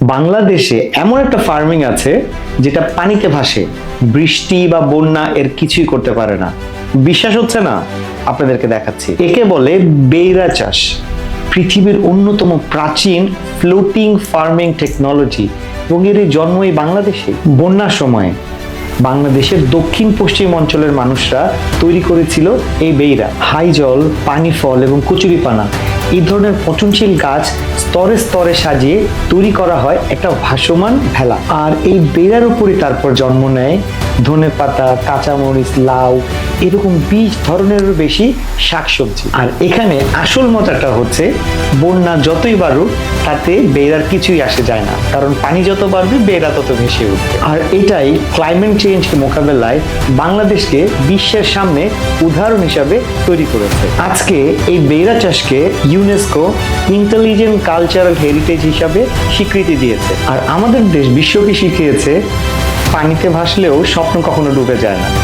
বাংলাদেশে এমন একটা ফার্মিং আছে যেটা পানিতে ভাসে, বৃষ্টি বা বন্যা এর কিছুই করতে পারে না। বিশ্বাস হচ্ছে না? আপনাদেরকে দেখাচ্ছি। একে বলে বেইরা চাষ। পৃথিবীর অন্যতম প্রাচীন ফ্লোটিং ফার্মিং টেকনোলজি এবং এর জন্ম এই বাংলাদেশে। বন্যার সময় বাংলাদেশের দক্ষিণ পশ্চিম অঞ্চলের মানুষরা তৈরি করেছিল এই বেইরা। হাই জল, পানি ফল এবং কচুরিপানা এই ধরনের পচনশীল গাছ স্তরে স্তরে সাজিয়ে তৈরি করা হয় একটা ভাসমান ভেলা। আর এই বেড়ার উপরে তারপর জন্ম নেয় ধনেপাতা, কাঁচামরিচ, লাউ এরকম 20 ধরনেরও বেশি শাকসবজি। আর এখানে আসল মজাটা হচ্ছে বন্যা যতই বাড়ুক তাতে বেড়ার কিছুই আসে যায় না, কারণ পানি যত বাড়বে বেড়া তত ভেসে উঠবে। আর এটাই ক্লাইমেট চেঞ্জকে মোকাবেলায় বাংলাদেশকে বিশ্বের সামনে উদাহরণ হিসাবে তৈরি করেছে। আজকে এই বেড়া চাষকে ইউনেস্কো ইন্টেলিজেন্ট কালচারাল হেরিটেজ হিসাবে স্বীকৃতি দিয়েছে। আর আমাদের দেশ বিশ্বকে শিখিয়েছে পানিতে ভাসলেও স্বপ্ন কখনো ডুবে যায় না।